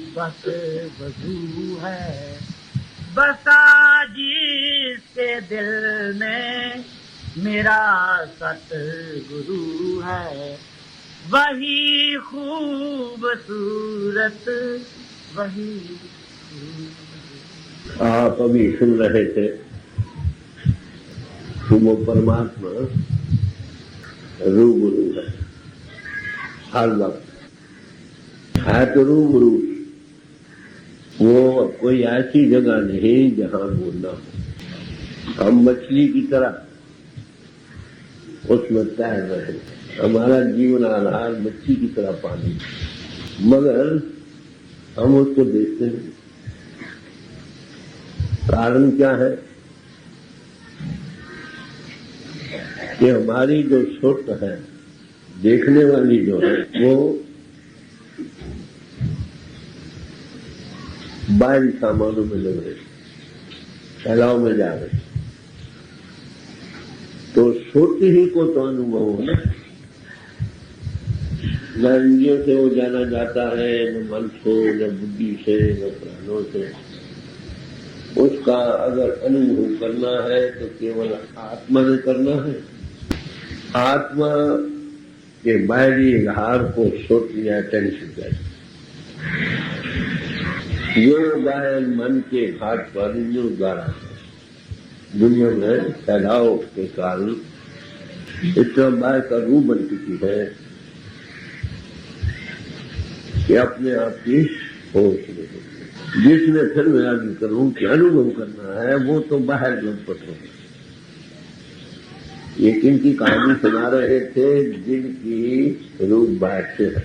बस वजू है, बसा जिसके दिल में मेरा सतगुरु है, वही खूबसूरत वही। आप अभी सुन रहे थे वो परमात्मा रूबरू है, हर वक्त है तो रूबरू। वो कोई ऐसी जगह नहीं जहां वो न हो। हम मछली की तरह उसमें तैर रहे, हमारा जीवन आधार मच्छी की तरह पानी, मगर हम उसको देखते नहीं। कारण क्या है कि हमारी जो सोच है, देखने वाली जो है, वो बाहरी सामानों में लग रहे, फैलाव में जा रहे। तो सोच ही को तो अनुभव हो ना, न इंद्रियों से वो जाना जाता है, न मन से, न बुद्धि से, न प्राणों से। उसका अगर अनुभव करना है तो केवल आत्मा ने करना है। आत्मा के बाहरी आधार को सोच या टेंशन कर, जो बाहर मन के घाट पर इंद्रियों द्वारा दुनिया में फैलाव के कारण इतना बाहर का रूप बन चुकी है कि अपने आप की होश नहीं होती। जिसने फिर मैं आगे करूं कि अनुभव करना है, वो तो बाहर लंपट हो। ये किनकी कहानी सुना रहे थे? जिनकी रूप बाहर से है,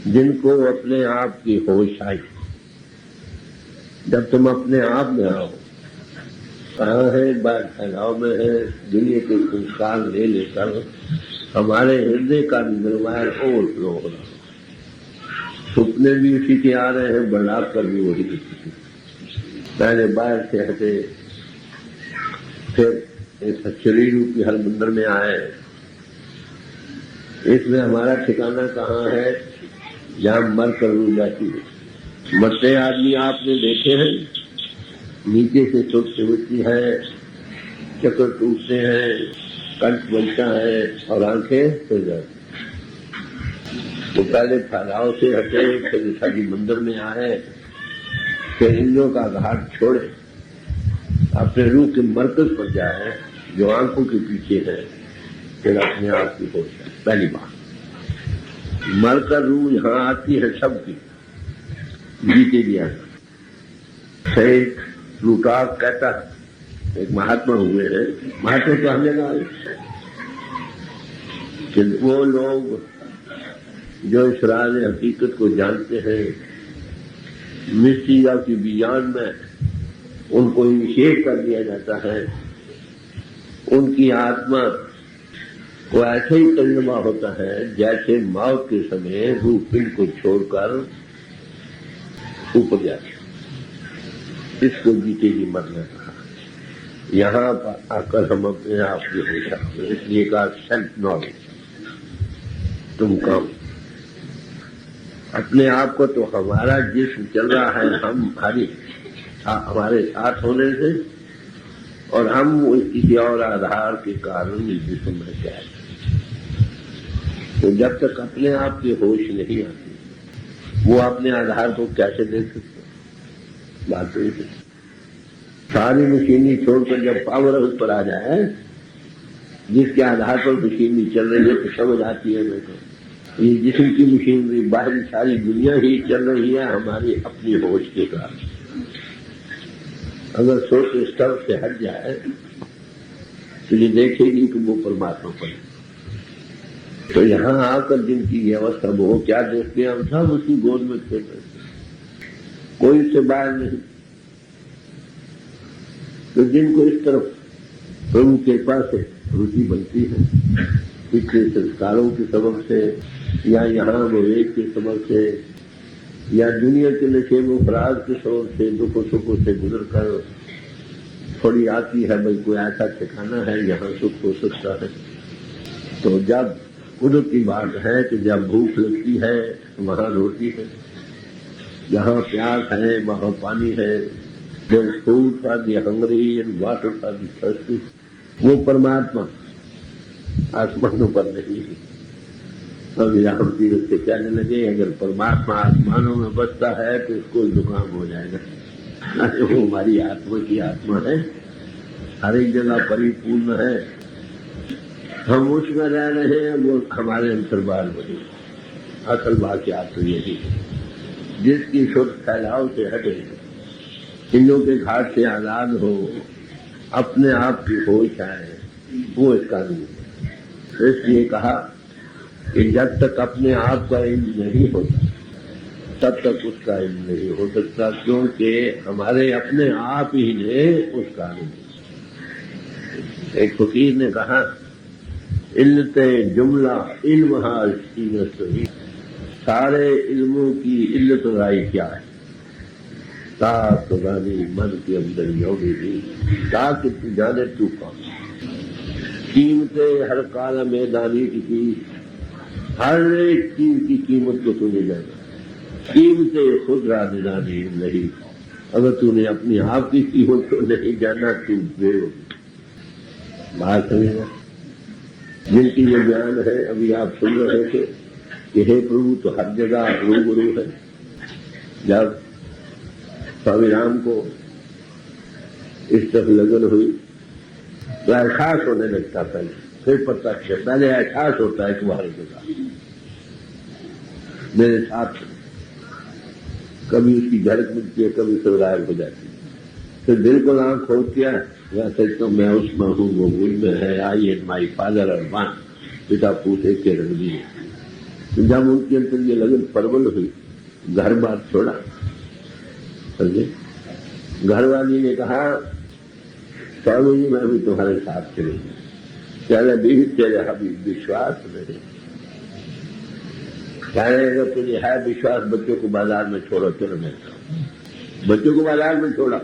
जिनको अपने आप की होश आई। जब तुम अपने आप में आओ, कहाँ है? बाहर फैलाव में है। दुनिया के संस्कार ले लेकर हमारे हृदय का निर्वाण ओवरफ्लो हो रहा है। सुपने भी उसी के आ रहे हैं, बढ़ा कर भी वही। पहले बाहर से हटे, फिर इस शरीर रूपी हर मंदिर में आए। इसमें हमारा ठिकाना कहाँ है? जहाँ मर कर रू जाती है। मरते आदमी आपने देखे हैं, नीचे से चोट चिमटती है, चक्कर टूटते हैं, कंठ बनता है और आंखें खुल जाती। तो पहले फैलाव से हटे, फिर सारी मंदिर में आए, फिर इंद्रियों का घाट छोड़े, अपने रूह के मरकज पर जाए जो आंखों के पीछे है, फिर अपने आप की होश है। पहली बात, मरकर रूह यहां आती है सबकी, जीते दिया। एक प्लूटार्क कहता है, एक महात्मा हुए हैं, महात्मा तो हर जगह आए, कि वो लोग जो इस राज हकीकत को जानते हैं, मिस्ट्री ऑफ द बियॉन्ड में उनको निषेध कर दिया जाता है। उनकी आत्मा को ऐसे ही तर्जुमा होता है जैसे मौत के समय रूह पिंड को छोड़कर ऊपर जाती। इसको जीते ही मरना कहा। यहाँ पर आकर हम अपने आप की हो सकते हैं, इसलिए कहा सेल्फ नॉलेज। तुम काम अपने आप को, तो हमारा जिस्म चल रहा है हमारे साथ होने से, और हम किसी और आधार के कारण इस जिस्म में जाए। तो जब तक अपने आप की होश नहीं आती, वो अपने आधार को कैसे देख सकते? बात तो है। सारी मशीनरी छोड़कर जब पावर हाउस पर आ जाए, जिसके आधार पर मशीनरी चल रही है, तो समझ आती है मेरे को ये जिस्म की मशीनरी, बाहरी सारी दुनिया ही चल रही है हमारी अपनी होश के कारण। अगर सोच स्तर से हट जाए तो ये देखेगी कि वो परमात्मा पर। तो यहां आकर जिनकी ये अवस्था, वो क्या देखते हैं? हम सब उसकी गोद में खेल रहे थे, कोई इससे बाहर नहीं। तो जिनको इस तरफ प्रभु के पास से रुचि बनती है, पिछले संस्कारों के सबब से, या यहाँ विवेक के सबब से, या दुनिया के नशे में अपराध के सबब से, दुखों सुखों से गुजर कर थोड़ी आती है, भाई कोई ऐसा ठिकाना है यहाँ सुख हो सकता है। तो जब कुदरत की बात है कि जब भूख लगती है वहां रोटी है, जहाँ प्यास है वहाँ पानी है। There's food for the hungry and water for the thirsty. वो परमात्मा आसमानों पर नहीं है। अभी राम तीर्थ से कहने लगे अगर परमात्मा आसमानों में बसता है तो इसको जुकाम हो जाएगा। अरे वो हमारी आत्मा की आत्मा है, हर एक जगह परिपूर्ण है। हम उसमें रह रहे हैं, वो हमारे अंतर्बार बने। असल वाक्यात तो यही है, जिसकी शुद्ध फैलाव से हटे, इंद्रियों के घाट से आजाद हो, अपने आप की होश आए, वो इसका नहीं है। इसलिए कहा कि जब तक अपने आप का इल्म नहीं होता तब तक उसका इल्म नहीं हो सकता, क्योंकि हमारे अपने आप ही ने उसका नहीं। एक फकीर ने कहा इल्लते जुमला इल्म हाल, सारे इल्मों की इल्लत राय क्या है? ताक रानी मन के अंदर योगी भी ताकि तू जाने तू कौन। कीमते हर काला मैदानी की, हर एक चीज की कीमत को तूने जाना। कीमते खुद रानी नहीं, अगर तूने अपनी आप की कीमत को नहीं जाना तू बेवकूफ। बात समझना, जिनकी ये ज्ञान है अभी आप सुन रहे थे कि हे प्रभु तो हर जगह रूबरू है। जब स्वामी राम को इस तरफ लगन हुई तो एहसास होने लगता पहले, फिर प्रत्यक्ष। पहले एहसास होता है कि वह हर जगह मेरे साथ, कभी उसकी झड़क मिलती है, कभी सब गायब हो जाती है। फिर दिल को आंख खोलती है, वैसे तो मैं उसमें हूँ, वो मुझ में है। आई एंड माई फादर और मां, पिता पूछे के रंग दिए। जब उनके अंदर ये लगन प्रबल हुई, घर बार छोड़ा, समझे। घर वाली ने कहा स्वामी जी मैं भी तुम्हारे साथ चलेगी। चले भी तेरे अभी विश्वास नहीं, अगर तुझे है विश्वास बच्चों को बाजार में छोड़ो। चलो मैं बच्चों को बाजार में छोड़ा।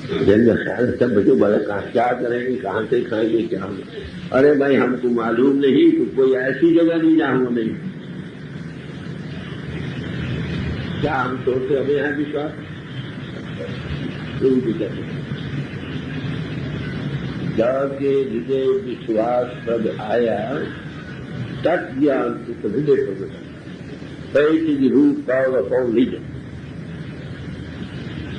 सब बच्चों बाजार कहाँ क्या करेंगे, कहाँ से खाएंगे, क्या होगा? अरे भाई हमको मालूम नहीं, तो कोई ऐसी जगह नहीं जहां वो नहीं। क्या हम सोचते हमें है विश्वास? जाके हृदय विश्वास सब आया, तट ज्ञान तो हृदय पर रूप पावर अपॉन लीजन।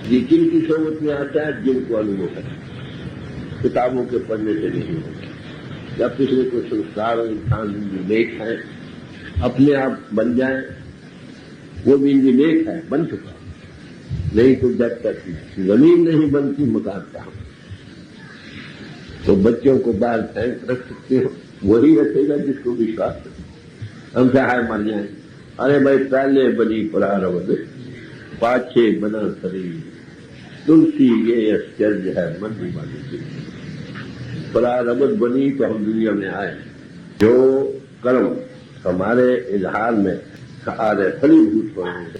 ये जिनकी सोच में आता है, जिनको अनुभव है, किताबों के पढ़ने से नहीं होता। जब पिछले कुछ संस्कार इंसान विवेक है, अपने आप बन जाए, वो भी विवेक है, बन चुका। नहीं तो जब तक जमीन नहीं बनती मकान का, तो बच्चों को बाहर फेंक रख सकते हो, वही रखेगा जिसको विश्वास है। हम चाहे मर जाए, अरे भाई पहले बनी प्रारब्ध, पाछे बना शरीर, तुलसी ये आश्चर्य है मन वाली। प्रारब्ध बनी तो हम दुनिया में आए। जो कर्म हमारे इजहार में आ रहे फलीभूत होंगे,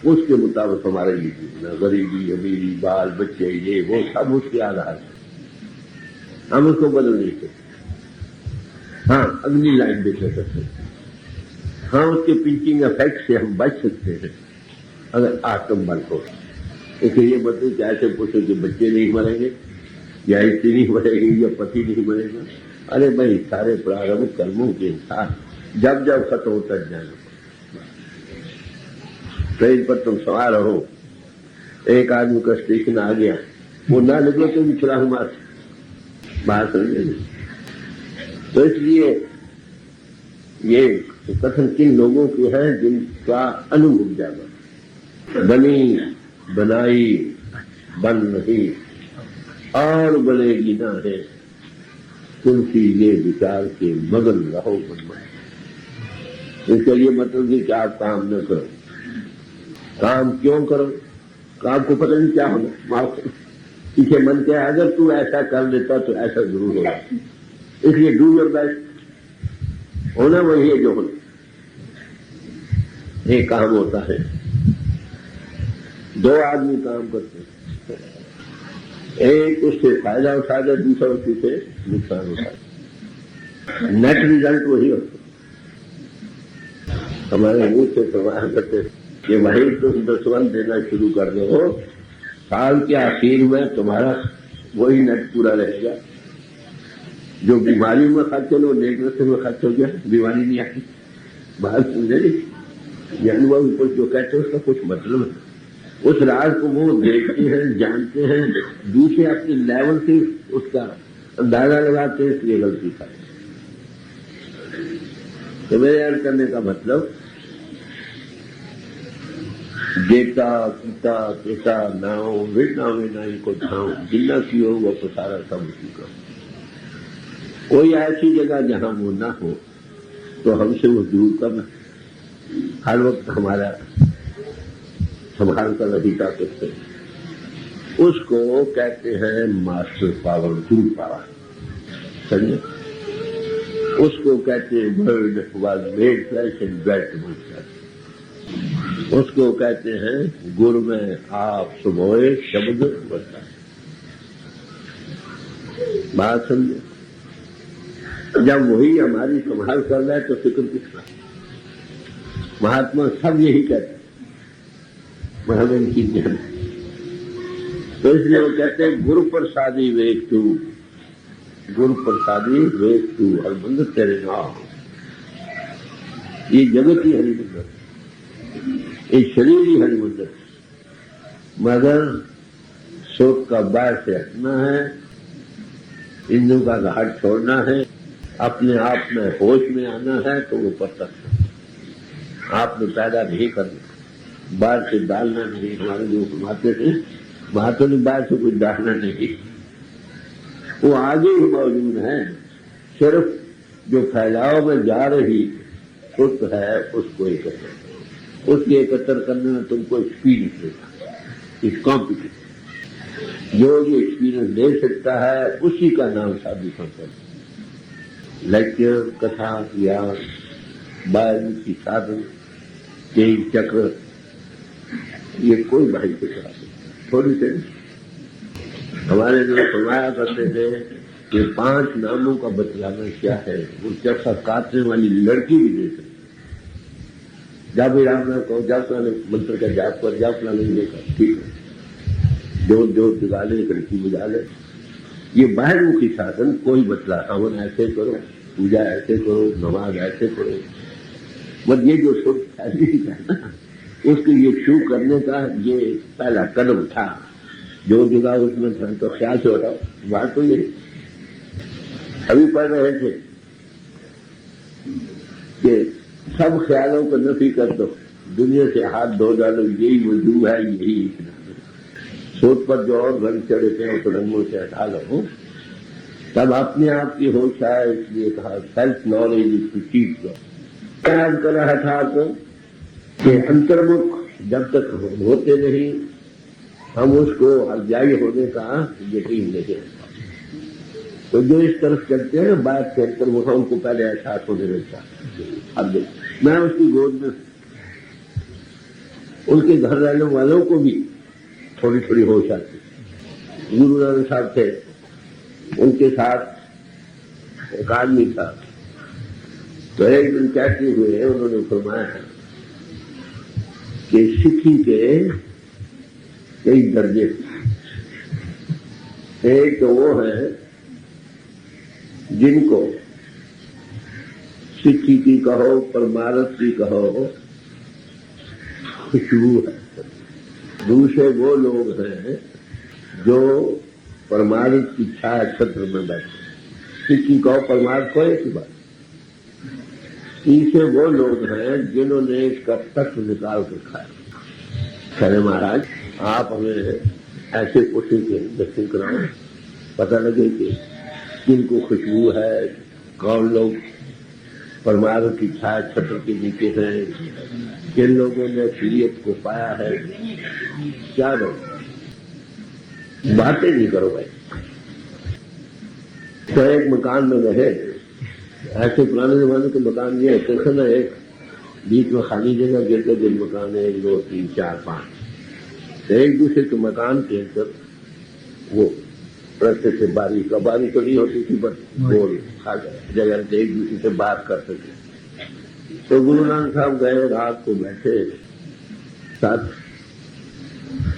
उसके मुताबिक हमारे लिए जीना, गरीबी अमीरी बाल बच्चे ये वो सब उसके आधार है। हम उसको बदल नहीं सकते। हाँ अगली लाइन देख सकते हैं, हाँ उसके पिंचिंग इफेक्ट से हम बच सकते हैं अगर आत्मबल हो। इसलिए ये बताओ कि ऐसे पूछो कि बच्चे नहीं मरेंगे, या स्त्री नहीं मरेगी, या पति नहीं मरेगा। अरे भाई सारे प्रारंभ कर्मों के साथ जब जब खत्म होता जाना। ट्रेन पर तुम सवार हो, एक आदमी का स्टेशन आ गया, वो ना निकलो तो भी चला मार बाहर समझे। तो इसलिए ये कथन किन लोगों की है जिनका अनुभव जाना। बनी बनाई बन रही और बनेगी ना है, तुलसी ये विचार के मगन रहो मन। इसका ये मतलब कि आप काम न करो। काम क्यों करो? काम को पता नहीं क्या होना, माफ पीछे मन क्या है, अगर तू ऐसा कर लेता तो ऐसा जरूर होगा। इसलिए डू योर बेस्ट, होना वही है जो होना। एक काम होता है, दो आदमी काम करते हैं, एक उससे फायदा उठाता, दूसरा उसी से नुकसान उठाता। नेट रिजल्ट वही होता। हमारे मुंह से प्रवाह करते कि वही तुम दसवंत देना शुरू कर दो, साल के आखिर में तुम्हारा वही नेट पूरा रहेगा। जो बीमारी में खर्च हो नेक रस्ते में खर्च हो गया, बीमारी नहीं आती। बात समझे ये अनुभव कुछ जो कहते हैं उसका कुछ मतलब है। उस राज को वो देखते हैं, जानते हैं, दूसरे अपने लेवल से उसका अंदाजा लगाते हैं, इसलिए गलती करते। तो मेरे याद करने का मतलब देता पिता पिता नाव विड़ना में ना को धाओ, जिन्ना की हो वो प्रसारा सब उसी का। कोई ऐसी जगह जहां वो ना हो तो हमसे वो दूर करना, हर वक्त हमारा संभाल कर रहता करते। उसको कहते हैं मास्टर पावर, गुरु पावर। समझे? उसको कहते हैं word was made flesh and dwelt among us. उसको कहते हैं गुरु में आप सुबोए शब्द बता। बात समझे? जब वही हमारी संभाल कर रहा है तो फिक्र किसका? महात्मा सब यही कहते हैं, हमें इनकी ध्यान। तो इसलिए वो कहते हैं गुरु प्रसादी वेद तू, गुरु प्रसादी वेद तू, हर मंदिर तेरे नाम। ये जगत ही हरि मंदिर, ये शरीर ही हरि मंदिर, मगर शोक का बाहर से हटना है, इंद्रियों का घाट छोड़ना है, अपने आप में होश में आना है। तो वो प्रत्यक्ष आपने पैदा नहीं करना, बाहर से डालना नहीं। हमारे जो फरमाते थे महात्मा ने बाहर से कुछ डालना नहीं, वो आगे ही मौजूद है। सिर्फ जो फैलाव में जा रही सुत है उसको एकत्र, उसके एकत्र करने में तुमको एक्सपीरियंस देता, इस कॉम्पिटिशन। जो एक्सपीरियंस दे सकता है उसी का नाम साधु संत। लेक्चर, कथा, ज्ञान, बाल की साधन, तेज चक्र, ये कोई भाई के साथ थोड़ी से। हमारे जो फरमाया करते थे कि 5 नामों का बतलाना क्या है, वो चरखा काटने वाली लड़की भी दे सकती। जब राम नाम कहो, जब मंत्र का जाप कर, जाप नहीं देखा, ठीक है, जोत जोत जगा ले, लड़की बुझा ले। ये बाहरमुखी साधन कोई बतला, हवन ऐसे करो, पूजा ऐसे करो, नमाज ऐसे करो, बस ये जो शुभ फैली है ना, उसको ये शुरू करने का ये पहला कदम था। जो जगह उसमें था तो ख्याल से उठाओ। बात तो ये अभी पढ़ रहे थे कि सब ख्यालों को नफी कर दो, दुनिया से हाथ धो डालो, यही वजू है, यही इतना। सोच पर जो और रंग चढ़े थे उस रंगों से हटा लो, तब अपने आप की होश आए। इसलिए कहा self knowledge is to teach God. क्या याद कर रहा था आपको कि अंतर्मुख जब तक होते नहीं हम उसको अर्जाई होने का यकीन नहीं। तो जो इस तरफ चलते हैं बात के अंतर्मुख, उनको पहले एहसास होने लगता। अब देख मैं उसकी गोद में, उनके घर रहने वालों को भी थोड़ी थोड़ी होश आती। गुरु नानक साहब थे, उनके साथ एक आदमी था, तो एक दिन कहते हुए उन्होंने फरमाया कि सिक्खी के कई दर्जे। एक तो वो है जिनको सिक्खी की कहो, परमारथ की कहो, खुशबू है। दूसरे वो लोग हैं जो परमार्थ की छाया छत्र में बैठे, सिक्खी कहो परमार्थ को एक ही बात। तीसरे वो लोग हैं जिन्होंने इसका तत्व निकाल कर खाया। कहने महाराज आप हमें ऐसे कोशिश के दर्शन कराओ, पता लगे कि किनको खुशबू है, कौन लोग परमार्थ की छाया छत्र के नीचे हैं, किन लोगों ने असलियत को पाया है। क्या लोग बातें नहीं करो भाई। तो एक मकान में रहे, ऐसे पुराने जमाने के मकान ये कैसे ना, एक बीच में खाली जगह गिरते दिन मकान है, 1 2 3 4 5, तो एक दूसरे के मकान के अंदर वो रस्ते से बारिश तो नहीं होती थी, बस गोल जगह से एक दूसरे से बात कर सके। तो गुरु नानक साहब गए, रात को बैठे, साथ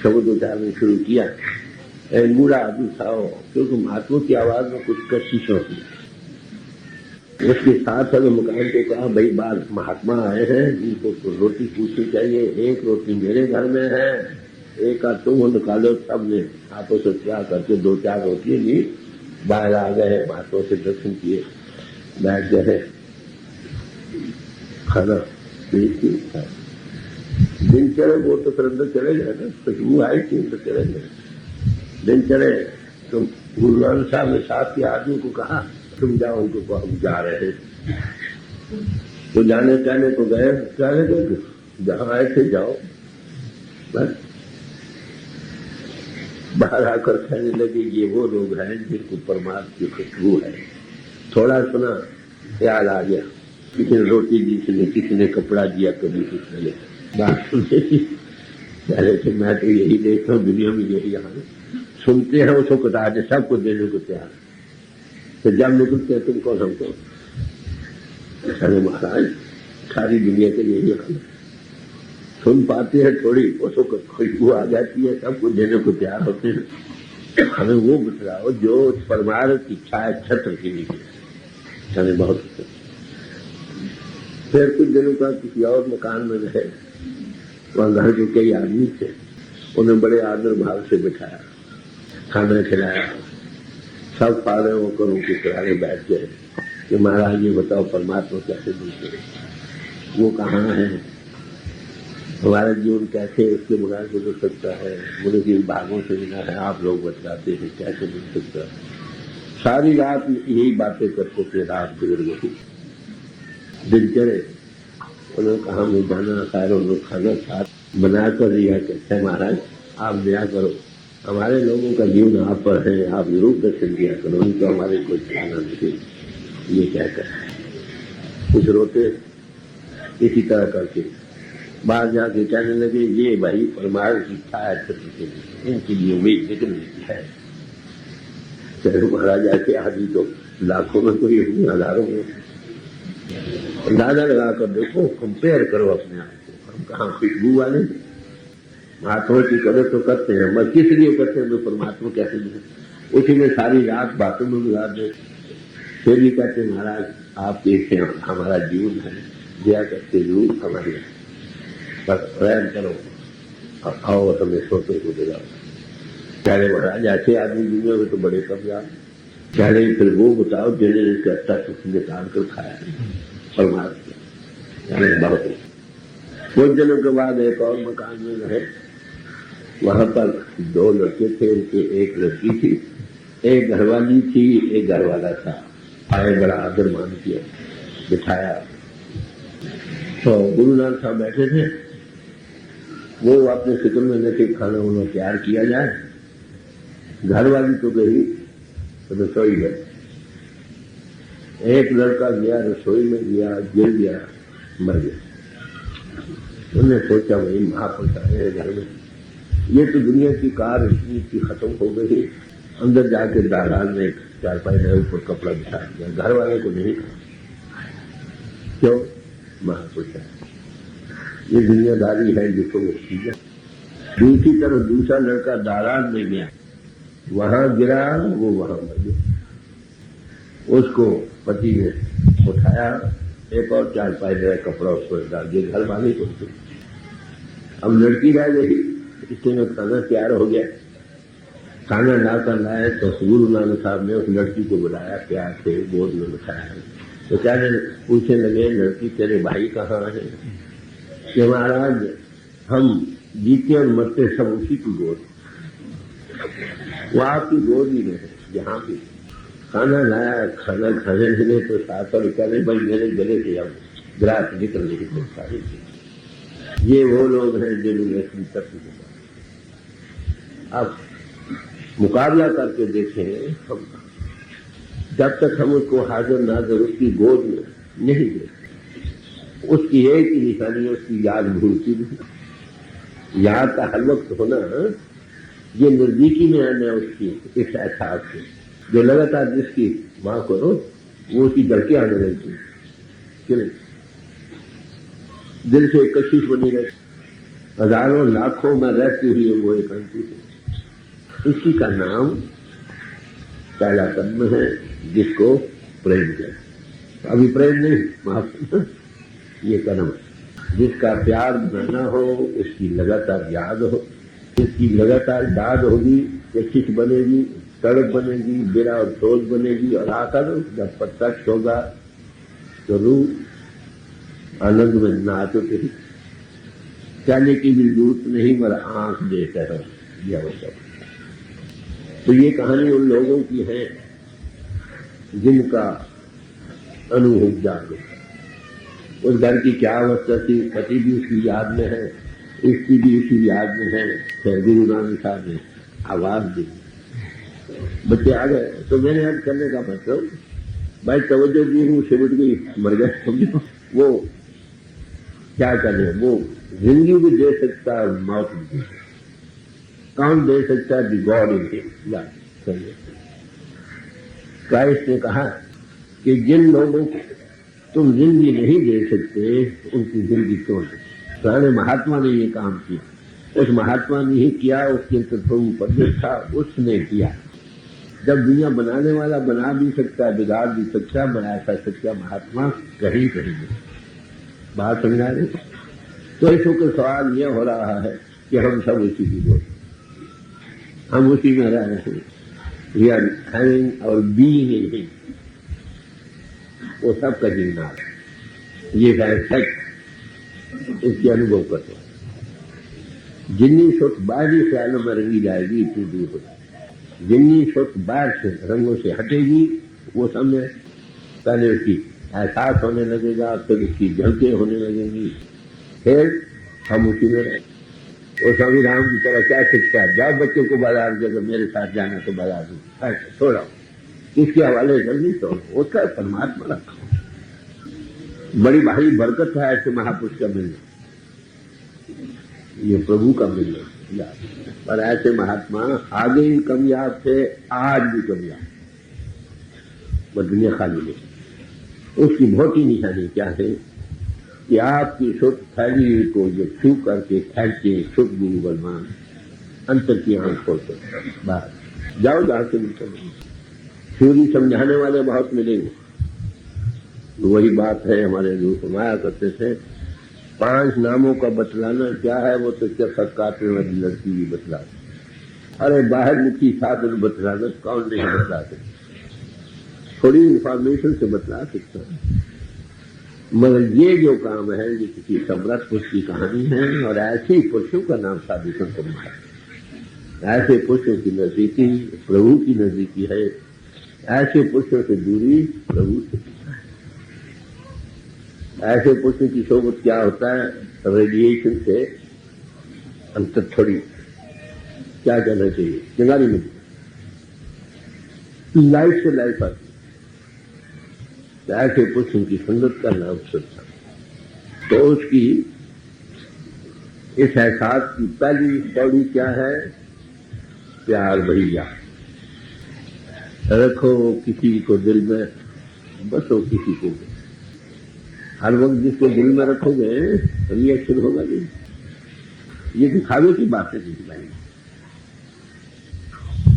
शब्द उच्चारण शुरू किया, मूड़ा आदमी खाओ, क्योंकि महात्मा की आवाज में कुछ कशिश होती है। उसके साथ अगर मकान को कहा, भाई बात महात्मा आए हैं, इनको तो रोटी पूछनी चाहिए, एक रोटी मेरे घर में है, एक का तुम निकालो। सबने हाथों से क्या करके 2-4 रोटियां ली, बाहर आ गए, महात्मा से दर्शन किए, बैठ गए, खाना दिन चढ़े। वो तो फिर अंदर चले गए ना, खुशबू आई थी तो चले गए। दिन चढ़े तो गुरु नानक साहब ने साथ के आदमी को कहा, तुम जाओ, उनको हम जा रहे हैं। तो जाने कहने को गए, कहने को जहां आए थे जाओ। बस बाहर आकर कहने लगे, ये वो लोग हैं जिनको परमात्मा की खुशबू है। थोड़ा सुना, ख्याल आ गया, किसी ने रोटी दी, किसी ने कपड़ा दिया, कभी किसी ने बात सुनते थी। पहले से मैं तो यही देखता हूँ, दुनिया में यही हाल, सुनते हैं उसको कटा दे, सबको देने को तैयार। तो जब निकलते हैं तुम कौन हमको, अरे महाराज सारी दुनिया के यही हाल, सुन पाते हैं थोड़ी, उसको खुशबू आ जाती है, सबको देने को तैयार होते हैं। हमें वो बतलाओ जो परमार्थ की छाया छत्र की नीचे। हमें बहुत फिर कुछ दिनों का किसी और मकान में रहे, वहां घर के कई आदमी थे, उन्हें बड़े आदर भाव से बिठाया, खाना खिलाया, सब फाड़े होकर उनके किनारे बैठ गए कि महाराज ये बताओ परमात्मा कैसे मिलते, वो कहाँ है, हमारा जीवन कैसे उसके बगैर गुजर सकता है, मुझे जिन भागों से मिला है आप लोग बताते हैं कैसे मिल सकता है। सारी रात यही बातें करते थे, रात गुजर गई। दिन चढ़े, उन्होंने कहा मैं जाना, खैर उन्होंने खाना साथ बना कर दिया, कहते महाराज आप दया करो, हमारे लोगों का जीवन आप पर है, आप जरूर दर्शन दिया करो, उनको हमारे कोई खाना नहीं। ये कहकर कुछ रोते, इसी तरह करके बाहर जाके कहने लगे, ये भाई परमार्थ की छाया छत्र के लिए इनके लिए उम्मीद निकल रही है। चाहे महाराज ऐसे आदमी तो लाखों में कोई हजारों में, अंदाजा लगाकर देखो, कंपेयर करो अपने आप को। हम कहाँ खुशबू वाले, महात्मा की कदर तो करते हैं, मगर किस लिए करते हैं, तो परमात्मा कैसे मिले, उसी में सारी रात बातों में गुजार दे। फिर भी कहते महाराज आप कैसे, हमारा जीवन है, दया करते जरूर हमारे, बस प्रयास करो, आओ हमें सोते को दे जाओ। पहले महाराज ऐसे आदमी दुनिया में तो बड़े कम यार, पहले फिर वो बताओ जिन्हें इसका तत्व निकाल कर खाया परमात्मा। बहुत कुछ दिनों के बाद एक और मकान में रहे, वहां पर 2 लड़के थे, उनके एक लड़की थी, एक घरवाली थी, एक घरवाला था। आए, बड़ा आदर मान किया, बिठाया, तो गुरु नानक साहब बैठे थे, वो अपने फिक्र में न कि खाना उन्हें तैयार किया जाए। घरवाली तो गई रसोई में, एक लड़का गया रसोई में, गया गिर गया, मर गया। उन्होंने सोचा वही महापुरुष आए घर में, ये तो दुनिया की कार इतनी खत्म हो गई। अंदर जाके दाराज ने चारपाई के ऊपर कपड़ा बिछा दिया, घर वाले को नहीं कहा, क्यों, महापुरुष आए, ये दुनियादारी है जिसको वो चीजें। दूसरी तरफ दूसरा लड़का दाराज में गया, वहां गिरा, वो वहां मर गया। उसको पति ने उठाया, एक और चारपाई में कपड़ा उसको डाल दिया, घर वाले को। अब लड़की रह गई, इतने में खाना तैयार हो गया, खाना लाकर लाए तो गुरु नानक साहब ने उस लड़की को बुलाया, प्यार से गोद में बिठाया। तो क्या पूछने लगे, लड़की तेरे भाई कहाँ है? कि महाराज हम जीते और मरते सब उसी की गोद, वो आपकी गोद ही नहीं, जहाँ भी खाना लाया, खाना खाने लगे तो साथ और कहने भाई मेरे गले से अब ग्रास निकल नहीं सकता। ये वो लोग हैं जिन्होंने असली तत्व को, अब मुकाबला करके देखें हम, जब तक हम उसको हाजिर नाजर उसकी गोद में नहीं देखते, उसकी एक ही निशानी, उसकी याद भूलती नहीं। याद का हर वक्त होना, ये नजदीकी में आना उसकी इस एहसास से, जो लगातार जिसकी मां करो वो उसकी धड़के आने लगती है, क्यों नहीं, दिल से कशिश बनी रहती। हजारों लाखों में रहती हुई वो एक अंकित है। इसी का नाम पहला कर्म है जिसको प्रेम है। अभी प्रेम नहीं, माफ, ये कर्म है। जिसका प्यार बनाना हो उसकी लगातार याद हो, जिसकी लगातार याद होगी चिट बनेगी, सड़क बनेगी, बिरा और सोच बनेगी, और आकर जब प्रत्यक्ष होगा तो रूह आनंद में नाच उठे। कहने की भी जरूरत नहीं, मगर आंख देता है यह अवसर। तो ये कहानी उन लोगों की है जिनका अनुभव जागरूक। उस घर की क्या अवस्था थी, पति भी उसकी याद में है, स्त्री भी उसकी याद में है। फिर गुरु नानक साहब ने आवाज दी, बच्चे आ गए। तो मैंने अर्ज करने का मतलब, भाई तवज्जो दी, हूँ सिमट गई, मर गए, समझो। वो क्या करे, वो जिंदगी भी दे सकता है, मौत भी दे सकता। कौन दे सकता है? दी गॉड इन हिम। क्राइस्ट ने कहा कि जिन लोगों को तुम जिंदगी नहीं दे सकते उनकी जिंदगी क्यों दे। पुराने महात्मा ने ये काम किया। उस महात्मा ने ही किया, उसके प्रभु पद था, उसने किया। जब दुनिया बनाने वाला बना भी सकता है, बिगाड़ भी सकता है, बनाया था सच्चा महात्मा कहीं कहीं नहीं। बात समझा रहे? तो इस वक्त सवाल यह हो रहा है कि हम सब उसी की बोल, हम उसी में रह रहे हैं। We are having our being in him. वो सब का जीना है, ये है सच। इसके अनुभव करते हैं। जितनी सुख बाहरी ख्यालों में रंगी जाएगी इतनी दूर हो जाएगी। जितनी सुख बाहर से रंगों से हटेगी वो समय पहले उसकी एहसास होने लगेगा, फिर उसकी झलकें होने लगेंगी, फिर हम उसी में रहेंगे। वो स्वामी राम की तरह क्या शिक्षा है, जाओ बच्चों को बाजार के, अगर मेरे साथ जाना तो बाजार दूँ, छोड़ा इसके हवाले जल्दी छोड़ो, उसका परमात्मा रखो। बड़ी भारी बरकत है ऐसे महापुरुष का मिलना, ये प्रभु का मिलना। पर ऐसे महात्मा आगे ही कामयाब थे, आज भी कामयाब, पर दुनिया खाली नहीं। उसकी बहुत ही निशानी क्या है कि आपकी सुख फैली को जो छू करके खेलते सुख गुरु बलवान अंतर की आंख खोलते बाहर जाओ, जहां से मिलते थ्योरी समझाने वाले बहुत मिलेंगे। वही बात है हमारे जो फरमाया करते थे, 5 नामों का बतलाना क्या है, वो तो क्या काटने वाली लड़की भी बतला। अरे बाहर मुखी साधन बतलाना कौन नहीं बतला सकता, थोड़ी इंफॉर्मेशन से बतला सकता है। मगर ये जो काम है ये किसी सम्राट पुरुष की कहानी है, और ऐसे ही पुरुषों का नाम साधु संत है। ऐसे पुरुषों की नजदीकी प्रभु की नजदीकी है, ऐसे पुरुषों से दूरी प्रभु से। ऐसे पुरुषों की सोबत क्या होता है, रेडिएशन से अंतर थोड़ी क्या कहना चाहिए, चिंगारी मिलती, लाइफ से लाइफ आती। ऐसे पुरुषों की संगत का नाम सुनता, तो उसकी इस एहसास की पहली पौड़ी क्या है, प्यार भैया रखो किसी को दिल में, बसो किसी को। हर वक्त जिसको दिल में रखोगे रिएक्शन होगा नहीं। ये दिखावे की बातें नहीं भाई,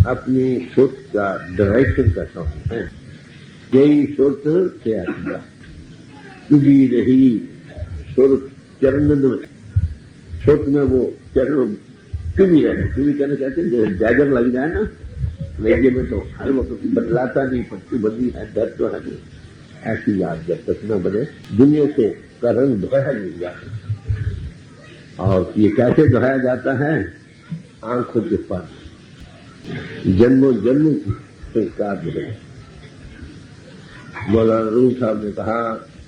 अपनी सोच का डायरेक्शन का शौक है। यही सुरत से आएगा, तुझी रही सुरत चरण में, सुरत में वो चरण क्यों रहे, क्यों कहना चाहते हैं, जैगर लग जाए ना लेगे में तो हर वक्त बदलाता नहीं, पत्ती बदली है, डर तो है नहीं। ऐसी याद जब तक न बने दुनिया से का रंग धोया नहीं जाता। और ये कैसे धोया जाता है, आंखों के पास जन्मों जन्मों की संस्कार मिले। मौलाना रूम साहब ने कहा,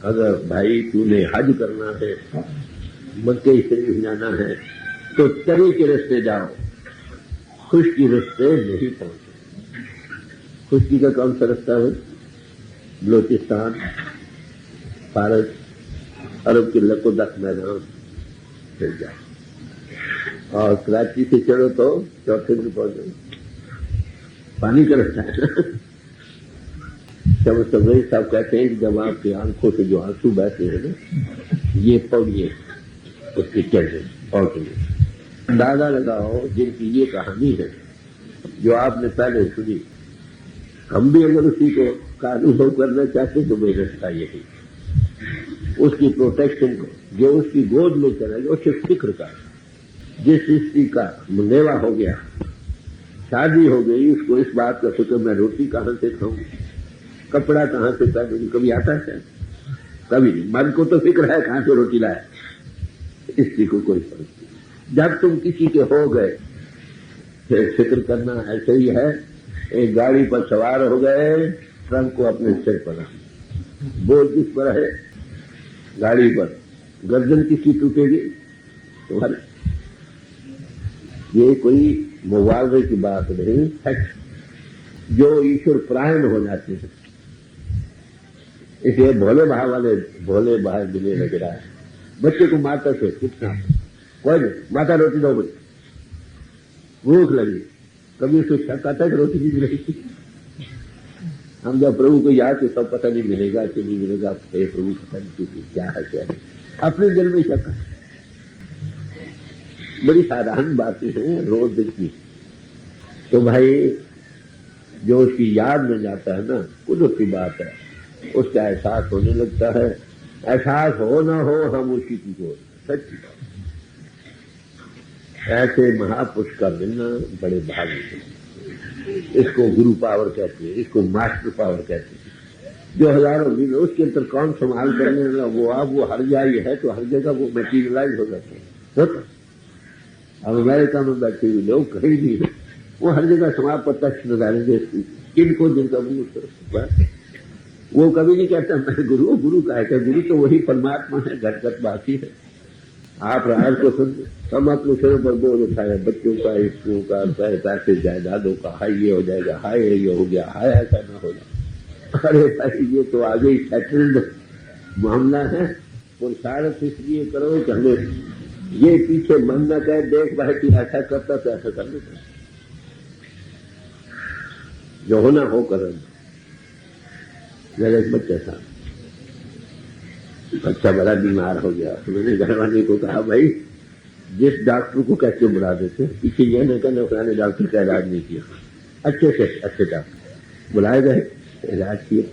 अगर भाई तूने हज करना है, मक्के शरीफ जाना है, तो तरी के रास्ते जाओ, खुश्की रास्ते नहीं पहुंचे। खुश्की का कौन सा रास्ता है, बलोचिस्तान, भारत, अरब के लकोदक मैदान चल जाओ, और कराची से चढ़ो तो चौथे दिन पहुंचो, पानी का रास्ता है। जब सबरी साहब कहते हैं कि जब आपकी आंखों से जो आंसू बहते हैं ना, ये पौड़िए उसके चढ़ रहे, और सुनिए, अंदाजा लगाओ जिनकी ये कहानी है जो आपने पहले सुनी, हम भी अगर उसी को का अनुभव करना चाहते तो व्यवस्था यही, उसकी प्रोटेक्शन को, जो उसकी गोद में चला गया उसे फिक्र का, जिस स्त्री का मुनेवा हो गया, शादी हो गई, उसको इस बात का फिक्र मैं रोटी कहां से खाऊं, कपड़ा कहां से पहनूं, कभी आता है? कभी नहीं। मन को तो फिक्र है कहां से रोटी लाए, स्त्री को कोई फर्क नहीं। जब तुम किसी के हो गए फिर फिक्र करना ऐसे ही है। एक गाड़ी पर सवार हो गए, ट्रंक को अपने सिर पर, बोझ किस पर है? गाड़ी पर। गर्दन किसकी टूटेगी? तुम्हारी। ये कोई मुआवजे की बात नहीं, फैक्ट। जो ईश्वर परायण हो जाते हैं, इसलिए भोले भाव वाले भोले भाव मिले लग रहा है। बच्चे को मारता से कितना कोई नहीं, माता रोटी दो, बच्चे भूख लगी, कभी उसको शक आता है कि रोटी नहीं मिलेगी। हम जब प्रभु को याद तो सब पता नहीं मिलेगा कि नहीं मिलेगा, हे प्रभु पता नहीं क्या है क्या है, अपने दिल में शक है। बड़ी साधारण बातें हैं रोज की। तो भाई जो उसकी याद में जाता है ना, कुदरत की बात है, उसका एहसास होने लगता है। एहसास हो ना हो, हम उसी की गोद, सच्ची बात। ऐसे महापुरुष का मिलना बड़े भाग्य है। इसको गुरु पावर कहते हैं, इसको मास्टर पावर कहते हैं। जो हजारों दिन उसके अंदर कौन संभाल करने लगा, वो अब वो हर जाए है तो हर जगह वो मेटीरियलाइज हो जाते हैं। अब अमेरिका में बैठे हुए लोग कहीं भी है, वो हर जगह समाज प्रत्यक्ष नजारे देखती, किनको जिनका वो कभी नहीं कहता मैं गुरु, गुरु का है, गुरु तो वही परमात्मा है, घटघट बाकी है। आप राज को सुन, हम अपने सिरों पर बोझ उठाए, बच्चों का, स्कूल का, पैसे जायदादों का, हाय ये हो जाएगा, हाय ये हो गया, हाय ऐसा न हो जाए। अरे भाई ये तो आगे ही सेटल्ड मामला है। पुरुषार्थ इसलिए करो कि हमें ये पीछे मन न कहे, देख भाई कि ऐसा करता तो ऐसा कर लेता, जो होना हो कर। मेरा एक बच्चा था, बच्चा बड़ा बीमार हो गया, तो मैंने घर वाले को कहा भाई जिस डॉक्टर को कैसे बुला देते, पीछे यह नहीं कहना फलाने डॉक्टर का इलाज नहीं किया, अच्छे से अच्छे डॉक्टर बुलाए गए, इलाज किया।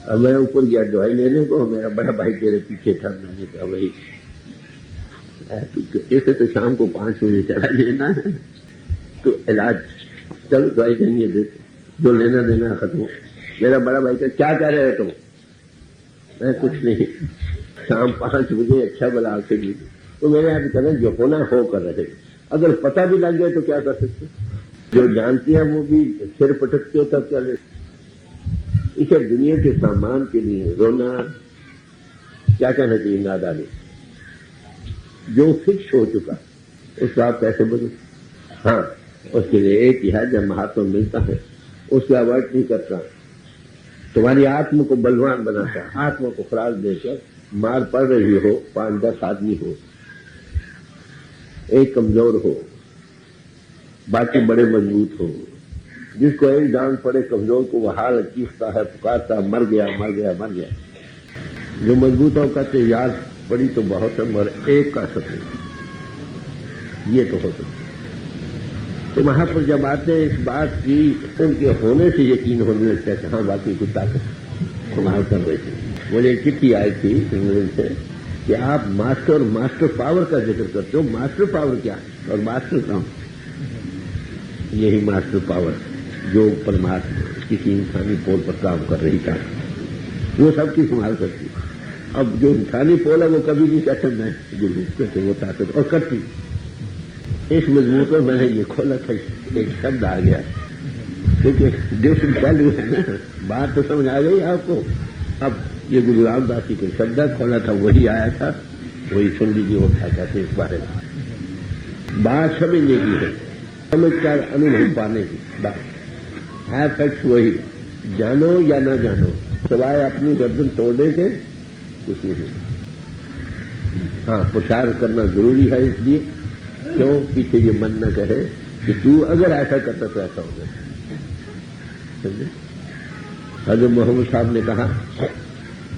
अब मैं ऊपर गया दवाई लेने को, मेरा बड़ा भाई तेरे पीछे था। मैंने कहा भाई ऐसे तो शाम को 5 बजे चला लेना है, तो इलाज चलो दवाई देंगे देते, जो लेना देना खत्म हो। मेरा बड़ा भाई का क्या कह रहे हो तुम? मैं कुछ नहीं, शाम 5 बजे अच्छा भला आके ली, तो मेरे यहाँ करें जो होना हो कर रहे। अगर पता भी लग गया तो क्या कर सकते? जो जानते हैं वो भी सिर पटकते हो तब चले। इसे दुनिया के सामान के लिए रोना क्या कहना चाहिए? नादानी। जो फिक्स हो चुका उसको आप कैसे बदलो? हाँ, उसके लिए एक ही है, जब महात्मा मिलता है उसको अवॉइड नहीं करता, तुम्हारी आत्मा को बलवान बनाता है। आत्मा को खुराक देकर मार पड़ रही हो, 5-10 आदमी हो, एक कमजोर हो, बाकी बड़े मजबूत हो, जिसको एक डांट पड़े कमजोर को वो हाल चीखता है, पुकारता, मर गया मर गया मर गया। जो मजबूत हो कहते याद पड़ी तो बहुत है, मगर एक का सके, ये तो हो सकता। तो महापुरुष जब आते हैं इस बात की, उनके होने से यकीन होने लगता है, हाँ बाकी कुछ ताकत संभाल कर रही थी। मुझे चिट्ठी आई थी इंग्लैंड से कि आप मास्टर पावर का जिक्र करते हो। मास्टर पावर क्या है और मास्टर काम? यही मास्टर पावर जो परमात्मा किसी इंसानी पोल पर काम कर रही था, वो सबकी संभाल करती। अब जो इंसानी पोल है वो कभी नहीं कहते मैं गुरु, कहते वो ताकत और करती। इस मजबूत में मैंने ये खोला था, एक शब्द आ गया, क्योंकि डिफरेंट वैल्यू है ना, बात तो समझ आ गई आपको। अब ये गुरु रामदास जी के शब्द खोला था, वही आया था, वही सुन लीजिए। वो क्या कहते इस बारे में? बात समझने की है, समझकर अनुभव पाने की बात है। फैक्ट वही, जानो या ना जानो, सिवाय अपनी गर्दन तोड़ने के कुछ नहीं। हाँ, प्रचार करना जरूरी है, इसलिए क्यों पीछे ये मन न कहे कि तू अगर ऐसा करता तो ऐसा होगा। समझे? हजरत मोहम्मद साहब ने कहा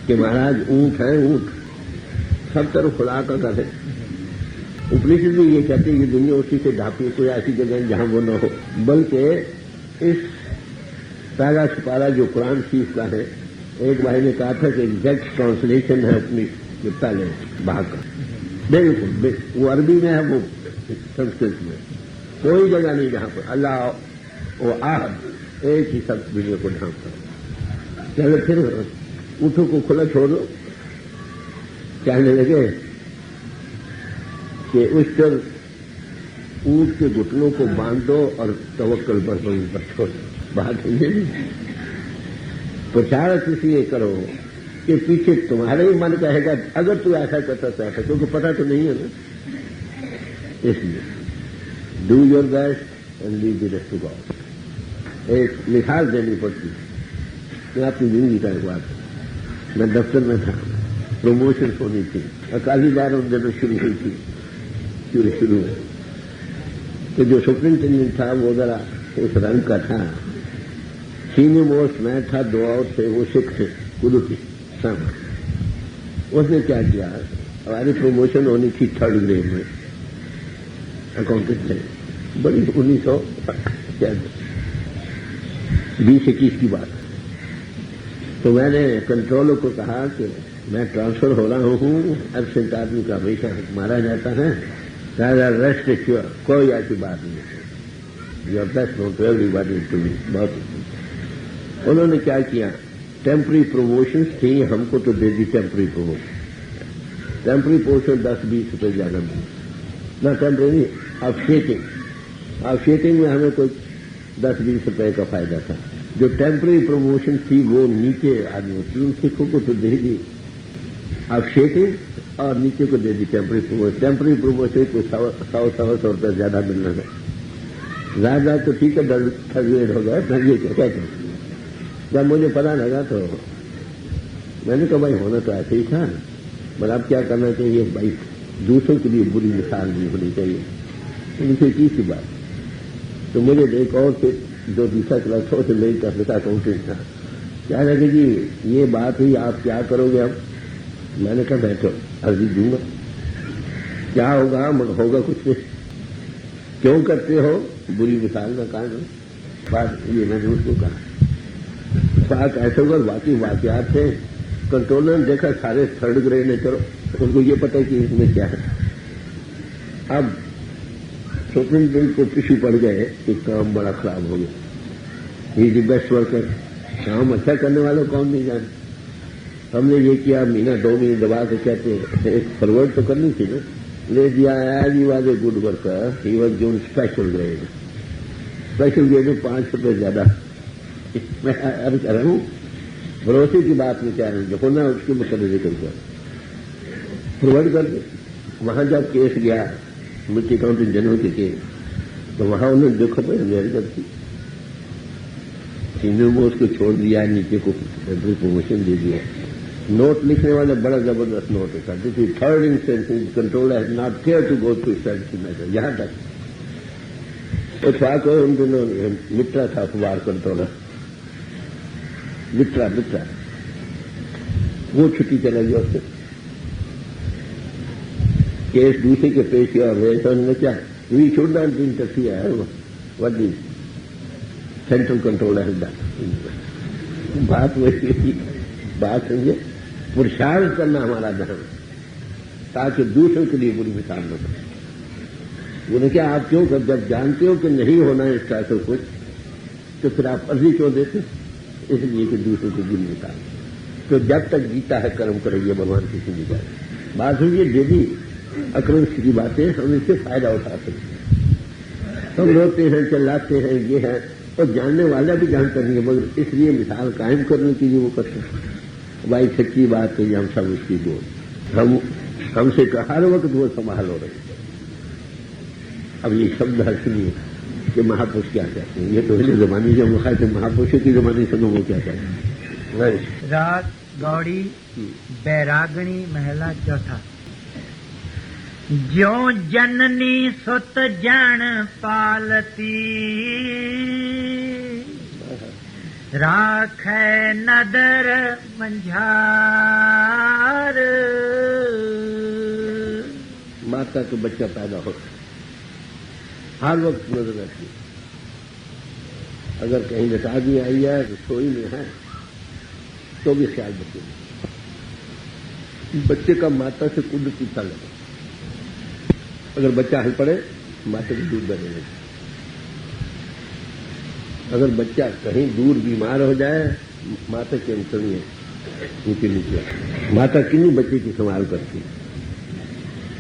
कि महाराज ऊंट है, ऊंट सब तरफ खुदा का करे, उपनिषद भी ये कहते हैं ये दुनिया उसी से ढापी है, कोई ऐसी जगह जहां वो न हो। बल्कि इस पैरा छुपारा जो कुरान शरीफ का है, एक भाई ने कहा था कि एग्जैक्ट ट्रांसलेशन है अपनी पहले भाग का, बिल्कुल वो अरबी में है, वो संस्कृत में कोई जगह नहीं जहां पर अल्लाह वो आहद एक ही शब्द दुनिया को ढांपता। चलो फिर ऊँटों को खुला छोड़ दो, कहने लगे कि उस पर ऊँट के घुटनों को बांध दो और तवक्कल पर छोड़ दो। बात ये प्रचार इसलिए करो कि पीछे तुम्हारे ही मन कहेगा अगर तू ऐसा करता तो ऐसा, क्योंकि पता तो नहीं है ना। इसलिए do your best and leave the rest to God. एक मिसाल देनी पड़ती। मैं अपनी जिंदगी का एक बात, मैं दफ्तर में था, प्रमोशन होनी थी, अकाली दार उन दिनों शुरू हुई थी, शुरू में तो जो सुप्रिंटेंडेंट था वो जरा उस रंग का था, सीनियर मोस्ट मैं था, दो और थे वो सिख थे, गुरु की सामा। उसने क्या किया, हमारी प्रमोशन होनी थी 3rd ग्रेड में, अकाउंटेंट थे, बड़ी 1920-21 की बात। तो मैंने कंट्रोलर को कहा कि मैं ट्रांसफर हो रहा हूं, एब्सेंट आदमी का हमेशा मारा जाता है, रेस्ट एश्योर, कोई ऐसी बात नहीं है, your best note to everybody to me. बहुत उन्होंने क्या किया, टेम्पररी प्रमोशन थी, हमको तो दे दी टेम्पररी प्रमोशन। टेम्पररी प्रमोशन 10-20 रुपये ज्यादा मिली ना, टेम्पररी ऑफशेटिंग में हमें कोई 10-20 रुपये का फायदा था। जो टेम्पररी प्रमोशन थी वो नीचे आदमी, 3 सिखों को तो दे दी ऑफशेटिंग और नीचे को दे दी टेम्पररी प्रमोशन। टेम्पररी प्रमोशन को 100-125 रुपये ज्यादा मिलना था, ज्यादा तो ठीक है, 10 ग्रेड हो गया, मैं ये कहते हैं। जब मुझे पता लगा तो मैंने कहा भाई होना तो ऐसे ही था, पर अब क्या करना चाहिए भाई, दूसरों के लिए बुरी मिसाल नहीं होनी चाहिए। उनसे की बात तो मुझे एक और फिर जो दूसरा क्लास हो तो मेरी तरफ का अकाउंटेंट था, क्या लगे जी ये बात हुई, आप क्या करोगे अब? मैंने कहा बैठो, अर्जी दूंगा, क्या होगा होगा कुछ नहीं, क्यों करते हो, बुरी मिसाल का कारण। बात ये मैंने उसको कहा, बात ऐसे होगा, बाकी वाकयात थे। कंट्रोलर ने देखा सारे 3rd ग्रेड ने, चलो उनको ये पता है कि इसमें क्या है। अब सुप्रीम को टिश्यू पड़ गए कि काम बड़ा खराब हो गया, ही द बेस्ट वर्कर, काम अच्छा करने वालों कौन नहीं जाने। हमने ये किया, महीना 2 महीने दबा के कहते एक फॉरवर्ड तो करनी थी ना, ले दिया। As he was a good worker, he was given special grade. Special grade में 5 रुपये ज्यादा। मैं अब कह रहा हूं, भरोसे की बात में कह रहा हूं, जो होना उसके मुकदमे कर फॉरवर्ड कर दे। वहां जब केस गया मुल्की अकाउंटेंट जनरल के केस, तो वहां उन्होंने देखो भाई मेरी गलती, सीनियर में उसको छोड़ दिया, नीचे को प्रमोशन दे दिया। नोट लिखने वाले बड़ा जबरदस्त नोट होता है, this is 3rd instance, controller has not care to go through such matter. यहां तक तो था कोई उन दिनों मित्रा था, अखबार कंट्रोलर मित्रा, वो छुट्टी चला गया उससे, केस दूसरे के पेश किया, ने क्या, we should not be interfere, what is central controller has done. बात वही बात समझे, पुरुषार्थ करना हमारा धर्म, ताकि दूसरों के लिए बुरी मिसाल न बने। उन्हें क्या आप क्यों कर, जब जानते हो कि नहीं होना है इसका तो कुछ, तो फिर आप अर्जी क्यों देते, इसलिए कि दूसरों को बुरी मिसाल। तो जब तक जीता है कर्म करेंगे, भगवान किसी नहीं जाए। बात सुनिए, डेली अक्रंश की बातें हम इससे फायदा उठाते हैं, हम रोते हैं, चिल्लाते हैं, ये है, और जानने वाला भी जानता नहीं है, मगर इसलिए मिसाल कायम करने के लिए वो करते हैं। भाई सच्ची बात है, हम सब उसकी बोल, हमसे हर वक्त वो संभाल हो रहे। अब ये शब्द है सुनिए कि महापुरुष क्या कहते हैं, ये तो पहले जमाने जब वो खाते महापुरुषों की जमाने सुनो वो क्या कहते हैं। राग गौड़ी बैरागणी महला चौथा। ज्यों जननी सुत जान पालती, राखै नदर मंझार। माता का बच्चा पैदा होता है, हर वक्त नजर रहती है। अगर कहीं नटादी आई है, रसोई में है, तो भी ख्याल रखेगी। बच्चे का माता से कुदरती ताल्लुक है। अगर बच्चा हल पड़े, माता को दूध देने लगे। अगर बच्चा कहीं दूर बीमार हो जाए, माता के अंतर में नीचे नीचे माता किन्हीं बच्चे की संभाल करती है।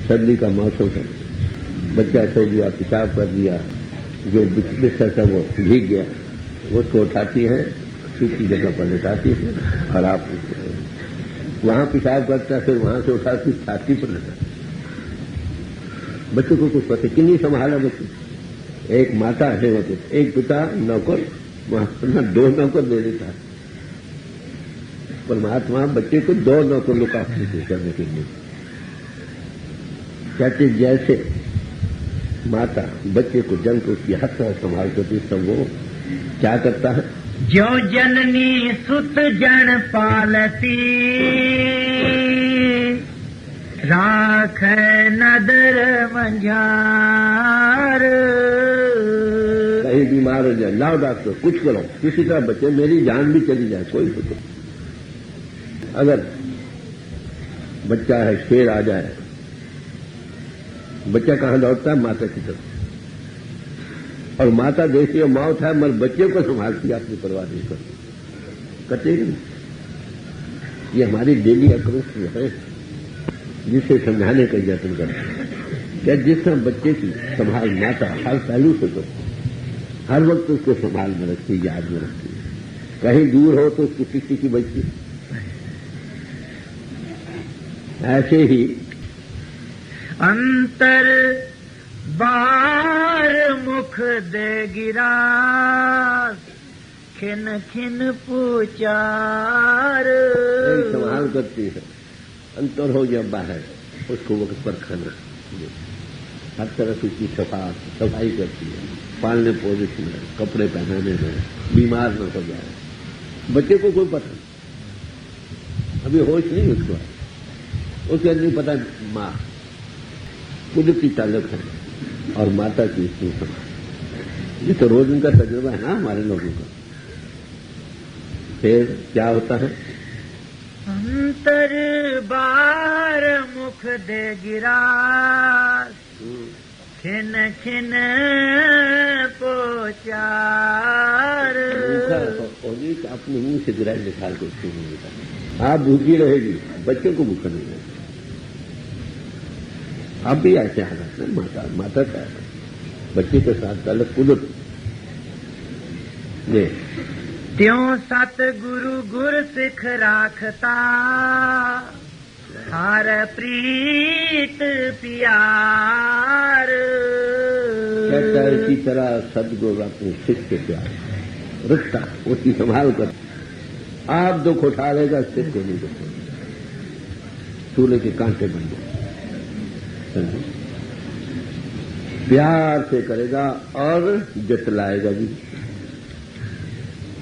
सर्दी का मौसम है, बच्चा सो गया, पेशाब कर दिया, जो बिस्तर था वो भीग गया, वो उसको उठाती है, सूखी जगह पर लेटाती है और आप वहां पेशाब करता है, फिर वहां से उठाती छाती पर लेटाती। बच्चे को कुछ पता किन्हीं संभाला बच्चे। एक माता है, एक पिता नौकर, वहां 2 नौकर दे देता है। परमात्मा बच्चे को 2 नौकर लुका करने के लिए कहते, जैसे माता बच्चे को जन्म को उसकी हर तरह संभाल करती, सब वो क्या करता है, जो जननी सुत जन पालती, राख नदर मंझार। कहीं बीमार हो जाए, लाओ डॉक्टर कुछ करो, किसी तरह बच्चे, मेरी जान भी चली जाए, कोई फिक्र। अगर बच्चा है, शेर आ जाए, बच्चा कहां दौड़ता है, माता की तरफ। और माता देखती है मौत है, मगर बच्चे को संभालती है, अपनी परवाह नहीं करती, कटेगी नहीं। ये हमारी डेली अक्रोश है, जिसे समझाने का यत्न करते हैं। क्या जिस तरह बच्चे की संभाल माता हर पहलू से करती, हर वक्त उसको संभाल में रखती, याद में रखती, कहीं दूर हो तो उसकी किसी की बच्ची। ऐसे ही अंतर बाहर मुख दे गिरा, खिन खिन पुचार। संभाल करती है, अंतर हो या बाहर, उसको वक्त पर खाना, हर तरह से उसकी सफाई करती है, पालने पोषण में, कपड़े पहनाने में, बीमार न हो जाए। बच्चे को कोई पता नहीं, अभी होश नहीं उसको, उसे नहीं पता माँ कुदरती ताल्लुक है और माता की इसमें संभाल। ये तो रोज उनका तजुर्बा है ना हमारे लोगों का। फिर क्या होता है, अंतर बार मुख दे गिरा, खिन खिन पोचार। होगी तो अपने मुंह से गिराई निकाल के उसको नहीं मिलता। आप भूखी रहेगी, बच्चों को भूखा नहीं रहेगा। आप भी ऐसे हालात में माता का बच्चे के साथ ताल्लुक कुदरत ले। त्यों सतगुरु गुर सिख राखता, हर प्रीत प्यार। कहता है इसी तरह सदगुरु अपने सिख के प्यार रखता, उसकी संभाल कर। आप दुख उठा लेगा, सिख को नहीं दुख, चूल्हे के कांटे बन जाए। प्यार से करेगा और जतलाएगा भी।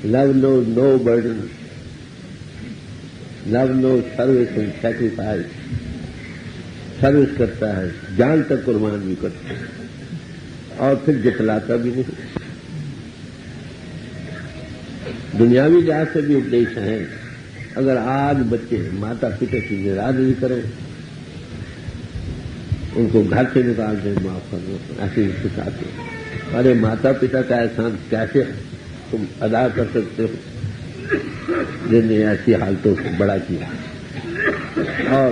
Love no no burden, love no service and sacrifice. Service करता है, जान तक कुर्बान भी करता है और फिर जतलाता भी नहीं। दुनियावी लिहाज से भी उपदेश है। अगर आज बच्चे माता पिता की निरादरी करें, उनको घर से निकाल दें, माफ कर दो, ऐसे ही सिखाते। अरे माता पिता का एहसान कैसे तुम अदा कर सकते हो जिन्हें ऐसी हालतों से बड़ा किया और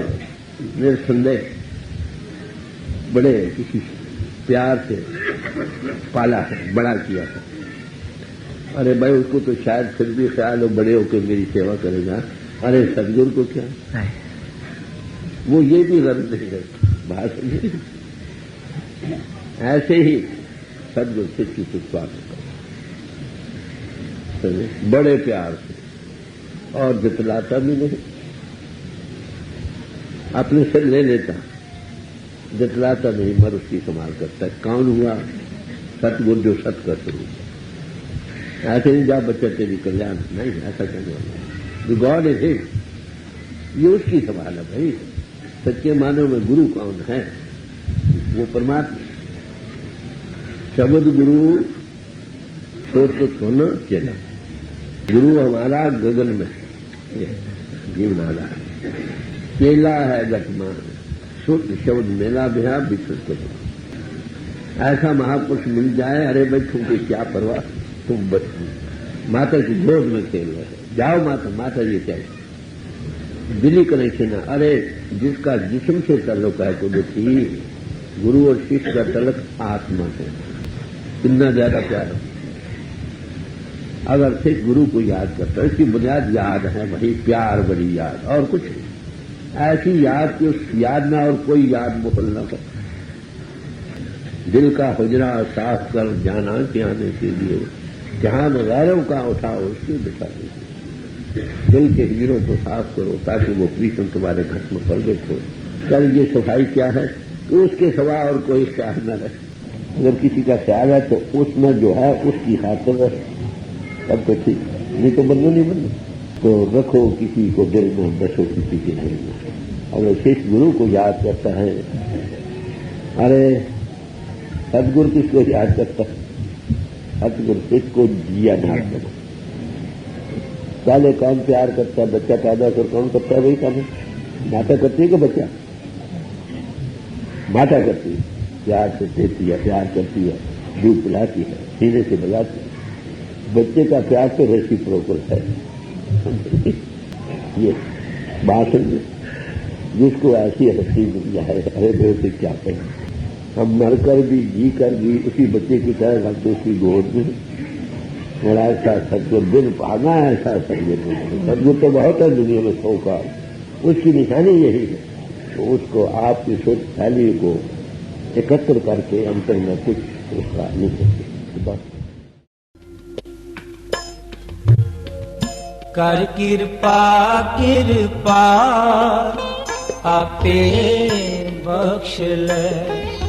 निसंदेह बड़े किसी प्यार से पाला है, बड़ा किया है। अरे भाई उसको तो शायद फिर भी ख्याल हो बड़े होकर मेरी सेवा करेगा। अरे सदगुरु को क्या, वो ये भी गलत नहीं है बात। ऐसे ही सदगुरु सिद्ध की शुरुआत बड़े प्यार से और जतलाता भी नहीं, अपने से ले लेता, जतलाता नहीं, मर उसकी संभाल करता है। कौन हुआ सतगुरु जो सत कर शुरू। ऐसे नहीं जा बच्चा तेरी कल्याण, नहीं ऐसा कहने वाला। गॉड इज हिट, ये उसकी संभाल है भाई। सच्चे मानव में गुरु कौन है, वो परमात्मा। शब्द गुरु तो सोना चेला। गुरु हमारा गगन में जीवनाला, चेला है गतमान, शुद्ध शब्द मेला बिहा विकृत। ऐसा महापुरुष मिल जाए, अरे भाई तुमकी क्या परवाह, तुम बच माता की गोद में खेल रहे, जाओ माता, माता जी चाहिए। दिली कनेक्शन है, अरे जिसका जिस्म से तल्लुक है तो देखिए, गुरु और शिष्य का तल्लुक आत्मा से, कितना ज्यादा प्यार है। अगर सिख गुरु को याद करता है, इसकी बुनियाद याद है, वही प्यार बड़ी याद, और कुछ ऐसी याद कि उस याद में और कोई याद मुकल न हो। दिल का हुजरा साफ कर जाना के आने के लिए, जहां गैरों का उठाओ उसके बिठा दीजिए। दिल के हिजरों को साफ करो ताकि वो प्रीतम तुम्हारे घर में प्रगट हो। कल ये सफाई क्या है कि उसके सिवा और कोई ख्याल न रहे। अगर किसी का ख्याल है तो उसमें जो है उसकी खातिर रहे, तब तो ठीक, नहीं तो बंदो नहीं बनो। तो रखो किसी को दिल में, बसो किसी के दिल में। अगर शिष्य गुरु को याद करता है, अरे सदगुरु किसको याद करता है? सदगुरु शिष्य को जिया याद करता। पहले कौन प्यार करता है? बच्चा पैदा कर कौन करता है? वही काम है। माता करती है कि बच्चा? माता करती है, प्यार से देती है, प्यार करती है, दूध पिलाती है, सीने से बुलाती है। बच्चे का प्यार तो रेसिप्रोकल है। ये बात जिसको ऐसी हस्ती मिल जाए, अरे बेटे क्या करें, हम मरकर भी जी कर भी उसी बच्चे की तरह रखते उसकी गोद में। और ऐसा सदगुर बिन पाना, ऐसा सदगुर तो बहुत है दुनिया में, 100 का, उसकी निशानी यही है। तो उसको आपकी सोच फैली को एकत्र करके अंतर में कुछ उसका नहीं सकते। बस कर कृपा कृपा आपे बख्श ले।